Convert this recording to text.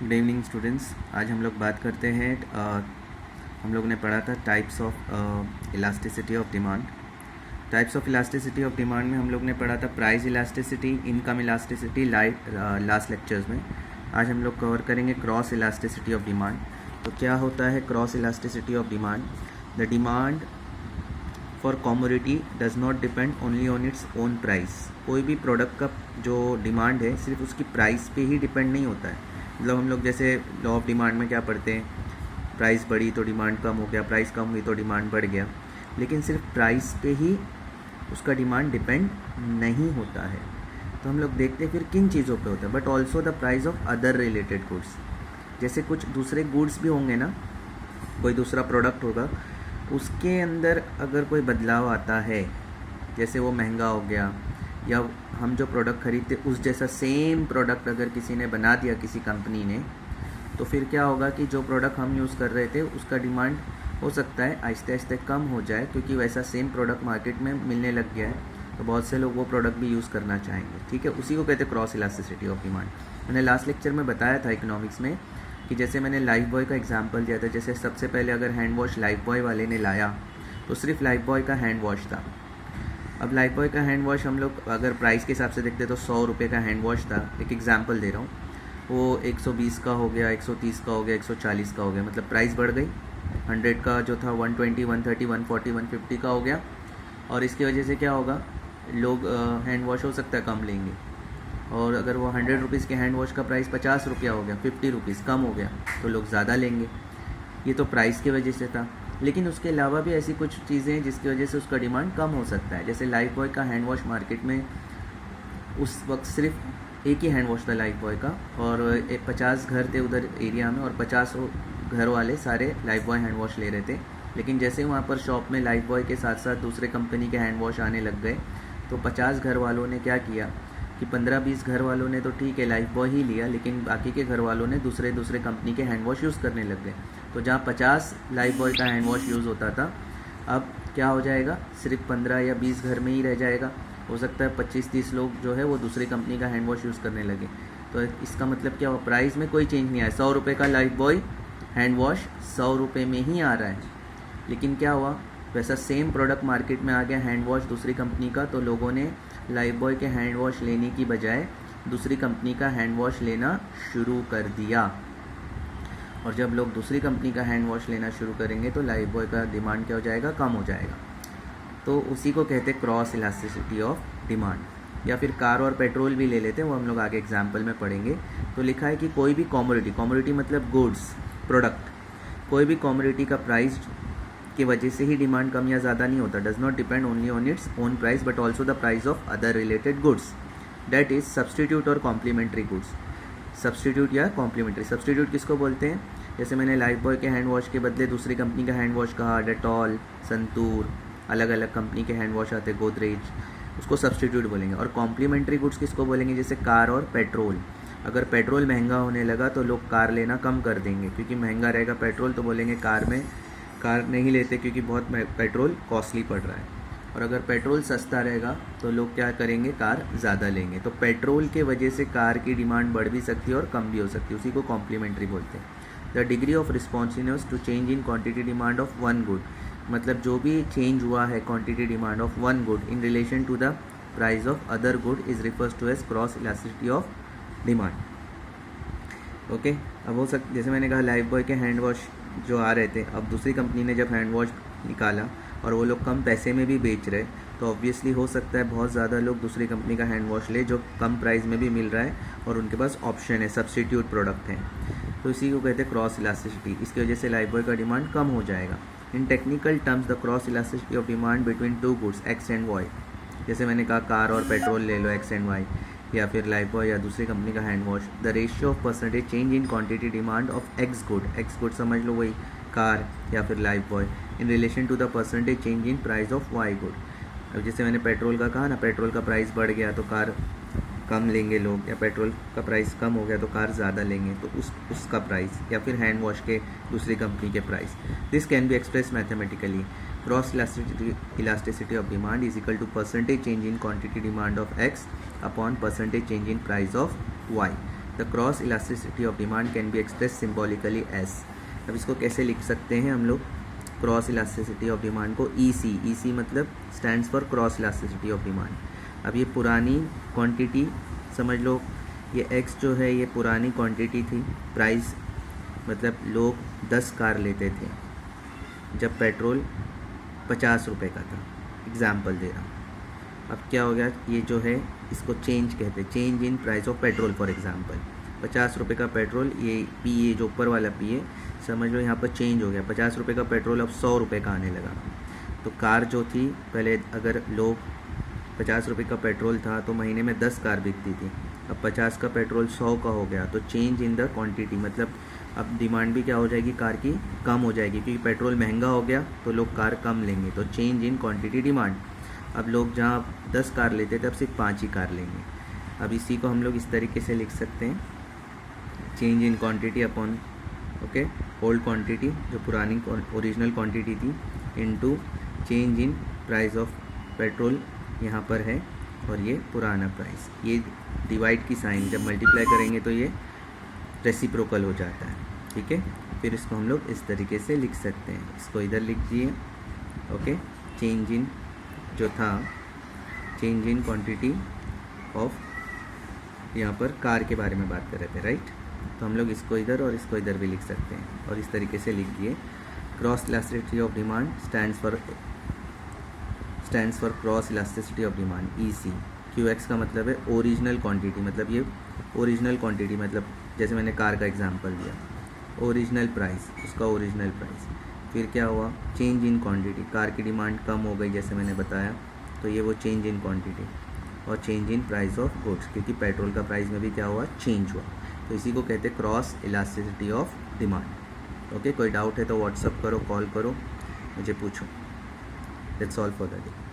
Good evening students. आज हम लोग बात करते हैं हम लोग ने पढ़ा था types of elasticity of demand. Types of elasticity of demand में हम लोग ने पढ़ा था price elasticity, income elasticity last lectures में। आज हम लोग कवर करेंगे क्रॉस इलास्टिसिटी ऑफ डिमांड। तो क्या होता है cross elasticity of demand? The demand for commodity does not depend only on its own price. कोई भी प्रोडक्ट का जो डिमांड है सिर्फ उसकी प्राइस पे ही डिपेंड नहीं होता है। मतलब हम लोग जैसे लॉ ऑफ डिमांड में क्या पढ़ते हैं, प्राइस बढ़ी तो डिमांड कम हो गया, प्राइस कम हुई तो डिमांड बढ़ गया। लेकिन सिर्फ प्राइस पे ही उसका डिमांड डिपेंड नहीं होता है। तो हम लोग देखते हैं फिर किन चीज़ों पे होता है, but also the price of other related goods. जैसे कुछ दूसरे गुड्स भी होंगे ना, कोई दूसरा प्रोडक्ट होगा, उसके अंदर अगर कोई बदलाव आता है, जैसे वो महंगा हो गया, या हम जो प्रोडक्ट खरीदते उस जैसा सेम प्रोडक्ट अगर किसी ने बना दिया, किसी कंपनी ने, तो फिर क्या होगा कि जो प्रोडक्ट हम यूज़ कर रहे थे उसका डिमांड हो सकता है आहिस्ते आहिस्ते कम हो जाए, क्योंकि वैसा सेम प्रोडक्ट मार्केट में मिलने लग गया है। तो बहुत से लोग वो प्रोडक्ट भी यूज़ करना चाहेंगे। ठीक है, उसी को कहते हैं क्रॉस इलास्टिसिटी ऑफ डिमांड। मैंने लास्ट लेक्चर में बताया था इकोनॉमिक्स में कि जैसे मैंने लाइफ बॉय का एग्जांपल दिया था। जैसे सबसे पहले अगर हैंड वॉश लाइफ बॉय वाले ने लाया तो सिर्फ लाइफ बॉय का हैंड वॉश था। अब लाइफ बॉय का हैंड वॉश हम लोग अगर प्राइस के हिसाब से देखते तो 100 रुपये का हैंड वॉश था। एक एग्जांपल दे रहा हूँ, वो 120 का हो गया, 130 का हो गया, 140 का हो गया। मतलब प्राइस बढ़ गई। 100 का जो था 120, 130, 140, 150 का हो गया। और इसकी वजह से क्या होगा, लोग हैंड वॉश हो सकता है कम लेंगे। और अगर वो 100 रुपीज़ के हैंड वॉश का प्राइस 50 रुपया हो गया, 50 रुपीज़ कम हो गया, तो लोग ज़्यादा लेंगे। ये तो प्राइस की वजह से था। लेकिन उसके अलावा भी ऐसी कुछ चीज़ें हैं जिसकी वजह से उसका डिमांड कम हो सकता है। जैसे लाइफ बॉय का हैंड वॉश मार्केट में उस वक्त सिर्फ एक ही हैंड वॉश था लाइफ बॉय का, और 50 घर थे उधर एरिया में, और 50 घर वाले सारे लाइफ बॉय हैंड वॉश ले रहे थे। लेकिन जैसे वहाँ पर शॉप में लाइफ बॉय के साथ साथ दूसरे कंपनी के हैंड वॉश आने लग गए, तो 50 घर वालों ने क्या किया कि 15-20 घर वालों ने तो ठीक है लाइफ बॉय ही लिया, लेकिन बाकी के घर वालों ने दूसरे कंपनी के हैंड वॉश यूज़ करने लग गए। तो जहाँ 50 लाइफ बॉय का हैंड वॉश यूज़ होता था, अब क्या हो जाएगा, सिर्फ 15 या 20 घर में ही रह जाएगा। हो सकता है 25-30 लोग जो है वो दूसरी कंपनी का हैंड वॉश यूज़ करने लगे। तो इसका मतलब क्या हुआ, प्राइस में कोई चेंज नहीं आया। 100 रुपये का लाइफ बॉय हैंड वॉश 100 रुपये में ही आ रहा है। लेकिन क्या हुआ, वैसा सेम प्रोडक्ट मार्केट में आ गया हैंड वॉश दूसरी कंपनी का, तो लोगों ने लाइफ बॉय के हैंड वॉश लेने की बजाय दूसरी कंपनी का हैंड वॉश लेना शुरू कर दिया। और जब लोग दूसरी कंपनी का हैंड वॉश लेना शुरू करेंगे तो लाइफ बॉय का डिमांड क्या हो जाएगा, कम हो जाएगा। तो उसी को कहते हैं क्रॉस इलास्टिसिटी ऑफ डिमांड। या फिर कार और पेट्रोल भी ले लेते हैं, वो हम लोग आगे एग्जाम्पल में पढ़ेंगे। तो लिखा है कि कोई भी कॉमोडिटी मतलब गुड्स, प्रोडक्ट, कोई भी कॉमोडिटी का प्राइस की वजह से ही डिमांड कम या ज़्यादा नहीं होता। Does not depend only on its own price but also the price of other related goods, that is substitute और कॉम्प्लीमेंट्री गुड्स। सब्सटीट्यूट या कॉम्प्लीमेंट्री, सब्सटीट्यूट किसको बोलते हैं? जैसे मैंने लाइफ बॉय के हैंड वॉश के बदले दूसरी कंपनी का हैंड वॉश कहा, डेटॉल, संतूर, अलग अलग कंपनी के हैंड वॉश आते, गोदरेज, उसको सब्सटीट्यूट बोलेंगे। और कॉम्प्लीमेंट्री गुड्स किसको बोलेंगे? जैसे कार और पेट्रोल। अगर पेट्रोल महंगा होने लगा तो लोग कार लेना कम कर देंगे, क्योंकि महंगा रहेगा पेट्रोल, तो बोलेंगे कार नहीं लेते क्योंकि बहुत पेट्रोल कॉस्टली पड़ रहा है। और अगर पेट्रोल सस्ता रहेगा तो लोग क्या करेंगे, कार ज़्यादा लेंगे। तो पेट्रोल के वजह से कार की डिमांड बढ़ भी सकती है और कम भी हो सकती है, उसी को कॉम्प्लीमेंट्री बोलते हैं। The degree of responsiveness to change in quantity demand of one good, मतलब जो भी चेंज हुआ है quantity demand of one good in relation to the price of other good is refers to as cross elasticity of demand. Okay, अब हो सकता, जैसे मैंने कहा लाइफ बॉय के हैंड वॉश जो आ रहे थे, अब दूसरी कंपनी ने जब हैंड वॉश निकाला और वो लोग कम पैसे में भी बेच रहे, तो ऑब्वियसली हो सकता है बहुत ज़्यादा लोग दूसरी कंपनी का हैंड वॉश ले जो कम प्राइस में भी मिल रहा है और उनके पास ऑप्शन है, सब्सटीट्यूट प्रोडक्ट है। तो इसी को कहते हैं क्रॉस इलास्टिसिटी। इसकी वजह से लाइफ बॉय का डिमांड कम हो जाएगा। In technical terms the cross elasticity of demand between two goods X and Y, जैसे मैंने कहा कार और पेट्रोल ले लो, एक्स एंड वाई, या फिर लाइफ बॉय या दूसरी कंपनी का hand wash, the ratio of percentage change in quantity demand of X good समझ लो वही कार या फिर Lifebuoy, in relation to the percentage change in price of Y good. अब जैसे मैंने पेट्रोल का कहा ना, पेट्रोल का प्राइस बढ़ गया तो कार कम लेंगे लोग, या पेट्रोल का प्राइस कम हो गया तो कार ज़्यादा लेंगे, तो उसका प्राइस, या फिर हैंड वॉश के दूसरी कंपनी के price. This can be express mathematically. Cross elasticity of demand is equal to percentage change in quantity demand of X upon percentage change in price of Y. The cross elasticity of demand can be express symbolically as. अब इसको कैसे लिख सकते हैं हम लोग cross elasticity of demand को? ई सी मतलब stands for cross elasticity of demand. अब ये पुरानी क्वांटिटी समझ लो, ये एक्स जो है ये पुरानी क्वांटिटी थी। प्राइस मतलब लोग 10 कार लेते थे जब पेट्रोल 50 रुपये का था, एग्ज़ाम्पल दे रहा हूँ। अब क्या हो गया, ये जो है इसको चेंज कहते हैं, change in price of petrol. For example 50 रुपये का पेट्रोल, ये पी ए जो ऊपर वाला पी ए समझ लो यहाँ पर चेंज हो गया, 50 रुपये का पेट्रोल अब 100 रुपये का आने लगा। तो कार जो थी पहले, अगर लोग 50 रुपये का पेट्रोल था तो महीने में 10 कार बिकती थी, अब 50 का पेट्रोल 100 का हो गया, तो चेंज इन द क्वांटिटी मतलब अब डिमांड भी क्या हो जाएगी कार की, कम हो जाएगी, क्योंकि पेट्रोल महंगा हो गया तो लोग कार कम लेंगे, तो चेंज इन क्वांटिटी डिमांड। अब लोग जहाँ 10 कार लेते थे अब सिर्फ 5 ही कार लेंगे। अब इसी को हम लोग इस तरीके से लिख सकते हैं, change in quantity upon okay old quantity जो पुरानी ओरिजिनल क्वांटिटी थी, into change in price of petrol यहाँ पर है और ये पुराना प्राइस। ये डिवाइड की साइन जब मल्टीप्लाई करेंगे तो ये रेसिप्रोकल हो जाता है, ठीक है। फिर इसको हम लोग इस तरीके से लिख सकते हैं, इसको इधर लिख दिए ओके। चेंज इन जो था, चेंज इन क्वांटिटी ऑफ, यहाँ पर कार के बारे में बात कर रहे थे राइट, तो हम लोग इसको इधर और इसको इधर भी लिख सकते हैं और इस तरीके से लिख दिए। Cross elasticity of demand stands for cross elasticity of demand EC। QX का मतलब है ओरिजिनल क्वांटिटी, मतलब ये ओरिजिनल क्वांटिटी, मतलब जैसे मैंने कार का एग्जांपल दिया, ओरिजिनल प्राइस, उसका ओरिजिनल प्राइस। फिर क्या हुआ, चेंज इन क्वांटिटी, कार की डिमांड कम हो गई जैसे मैंने बताया, तो ये वो चेंज इन क्वांटिटी। और change in price of goods, क्योंकि पेट्रोल का प्राइस में भी क्या हुआ, चेंज हुआ, तो इसी को कहते हैं cross elasticity of demand. Okay, कोई डाउट है तो व्हाट्सअप करो, कॉल करो, मुझे पूछो। That's all for the day.